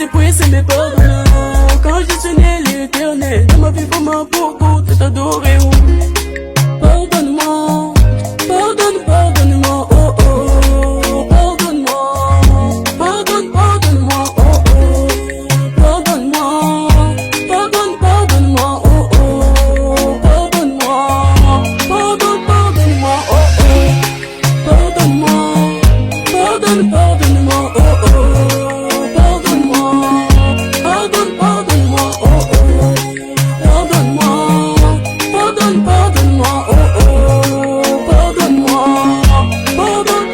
tu puisses me pardonner. Quand je suis né l'éternel, dans ma vie vraiment pour tout adorer. Pardonne-moi, pardonne-moi, oh oh. Pardonne-moi, pardonne-moi, oh oh. Pardonne-moi, pardonne-moi, oh oh. Pardonne-moi, pardonne-moi, oh oh. Pardonne-moi, pardonne-moi, oh oh. Pardonne-moi, pardonne-moi, oh oh. Pardonne-moi, pardonne-moi, oh oh. Pardonne-moi,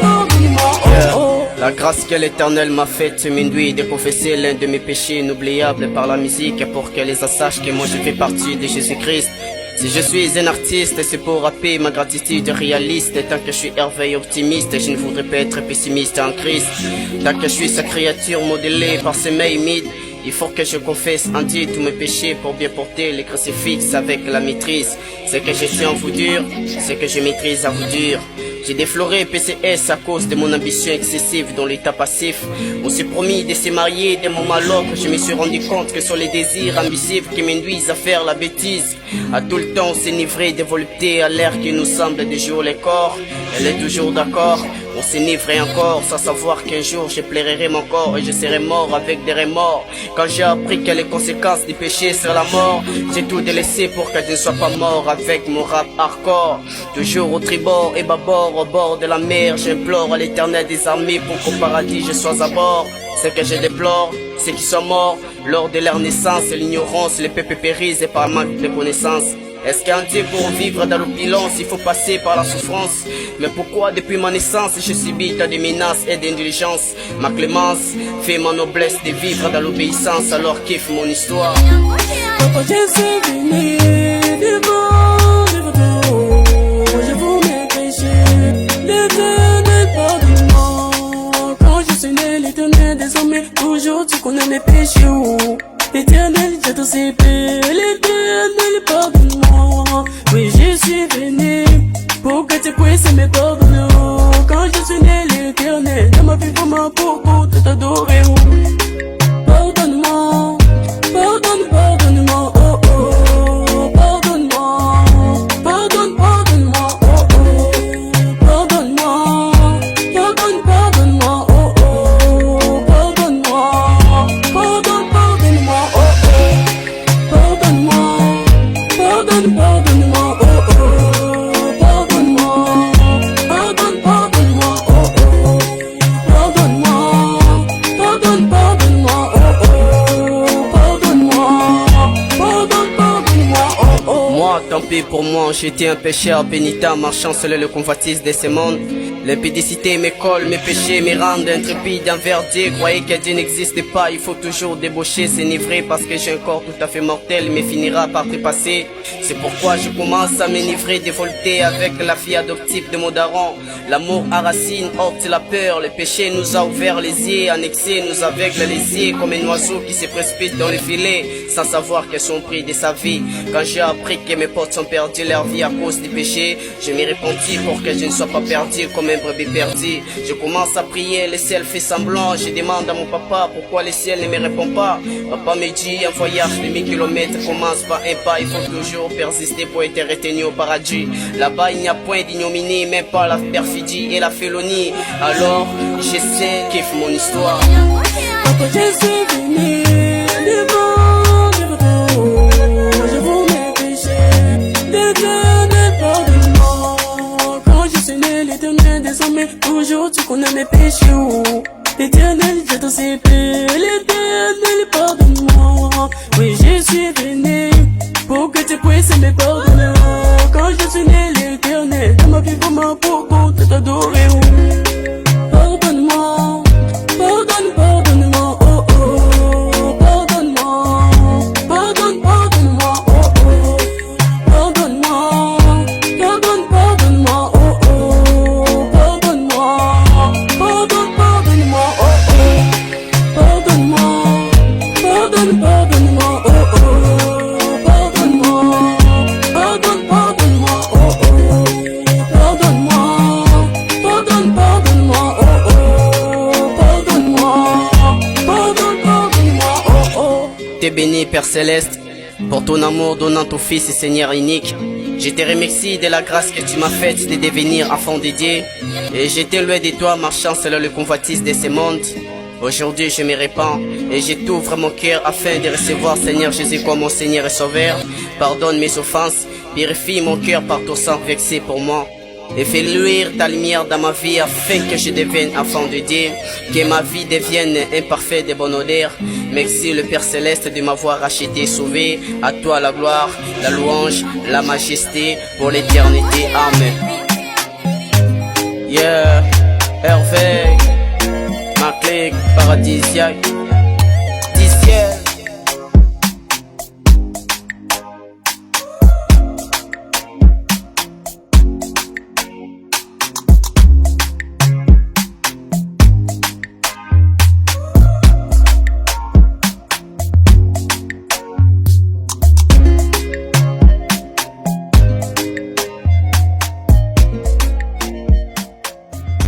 pardonne-moi, oh oh. La grâce que l'Éternel m'a faite m'induit de confesser l'un de mes péchés inoubliables par la musique pour que les gens sachent que moi je fais partie de Jésus-Christ. Si je suis un artiste, c'est pour rappeler ma gratitude réaliste. Tant que je suis heureux et optimiste, je ne voudrais pas être pessimiste en Christ. Tant que je suis sa créature modélée par ses mains humides, il faut que je confesse en Dieu tous mes péchés pour bien porter les crucifixes avec la maîtrise. Ce que je suis en vous dur, ce que je maîtrise à vous dur. J'ai défloré PCS à cause de mon ambition excessive dans l'état passif. On s'est promis de se marier d'un moment à l'autre. Je me suis rendu compte que ce sont les désirs ambitieux qui m'induisent à faire la bêtise. À tout le temps s'enivrer de volupté à l'air qui nous semble déjouer les corps. Elle est toujours d'accord. On s'enivrait encore sans savoir qu'un jour je plairai mon corps et je serai mort avec des remords. Quand j'ai appris que les conséquences du péché sur la mort, j'ai tout délaissé pour que je ne sois pas mort avec mon rap hardcore. Toujours au tribord et bâbord, au bord de la mer, j'implore à l'Éternel des armées pour qu'au paradis je sois à bord. Ce que je déplore, c'est qu'ils sont morts lors de leur naissance, l'ignorance, les peuples périssent et par manque de connaissances. Est-ce qu'un Dieu pour vivre dans l'opulence, il faut passer par la souffrance? Mais pourquoi depuis ma naissance, je subis tant de menaces et d'indulgence? Ma clémence fait ma noblesse de vivre dans l'obéissance, alors kiffe mon histoire. Papa, je suis venu devant votre haut. Je vous mes péchés, l'Éternel pardonne-moi. Quand je suis né, l'Éternel désormais, toujours tu connais mes péchés. L'Éternel, je te sais paix, l'Éternel pardonne-moi. Oui, je suis venu pour que tu puisses me pardonner. Quand je suis né, l'Éternel, dans ma vie vraiment pour tout adorer. Pardonne-moi, pardonne-moi, oh oh. Pardonne-moi, pardonne-moi, oh oh. Pardonne-moi, pardonne-moi, oh oh. Pardonne-moi, pardonne-moi, oh oh. Pardonne-moi, pardonne-moi, oh oh. Pardonne-moi, pardonne-moi, oh oh. Pardonne-moi, pardonne-moi, oh oh. Pardonne-moi, oh oh. Moi, tant pis pour moi, j'étais un pécheur pénitent, marchant seul le convoitise de ce monde. L'impudicité m'école, mes péchés me rendent intrépide envers Dieu. Croyez que Dieu n'existe pas, il faut toujours débaucher, s'enivrer parce que j'ai un corps tout à fait mortel, mais finira par trépasser. C'est pourquoi je commence à m'enivrer de volupté avec la fille adoptive de mon daron. L'amour enracine, ôte la peur, le péché nous a ouvert les yeux, annexé nous aveugle les yeux comme un oiseau qui se précipite dans le filet, sans savoir quels sont pris de sa vie. Quand j'ai appris que mes potes ont perdu leur vie à cause du péché, je m'y repentis pour que je ne sois pas perdu comme un brebis perdu. Je commence à prier, le ciel fait semblant. Je demande à mon papa pourquoi le ciel ne me répond pas. Papa me dit un voyage de 1000 kilomètres commence par un pas. Il faut toujours persister pour être retenu au paradis. Là-bas il n'y a point d'ignominie, même pas la perfidie et la félonie. Alors je sais, kiffe mon histoire. Papa, je suis venu devant votre haut. Je vous mes péchés, l'Éternel pardonne-moi. Quand je suis né, l'Éternel désormais, toujours tu connais mes péchés. L'Éternel, je te sais paix, l'Éternel pardonne-moi. Oui, je suis venu pour que tu puisses me pardonner. Quand je suis né, l'Éternel, dans ma vie vraiment pour tout adorer. Pardonne-moi, pardonne-moi, oh oh. Pardonne-moi, pardonne-moi, oh oh. Pardonne-moi, pardonne-moi, oh oh. Pardonne-moi, pardonne-moi, oh oh. Pardonne-moi, pardonne-moi, oh oh. Pardonne-moi, pardonne-moi, oh oh. Pardonne-moi, pardonne-moi. t'ai béni, Père Céleste, pour ton amour donnant ton Fils et Seigneur unique. Je te remercie de la grâce que tu m'as faite de devenir enfant de Dieu. Et je t'ai loué de toi, marchant selon le convoitise de ce monde. Aujourd'hui, je me répands et je t'ouvre mon cœur afin de recevoir Seigneur Jésus comme mon Seigneur et Sauveur. Pardonne mes offenses, purifie mon cœur par ton sang versé pour moi. Et fais luire ta lumière dans ma vie afin que je devienne enfant de Dieu, que ma vie devienne imparfaite de bonne odeur. Merci le Père Céleste de m'avoir racheté et sauvé. À toi la gloire, la louange, la majesté pour l'éternité. Amen. Yeah, Hervé, ma clique paradisiaque.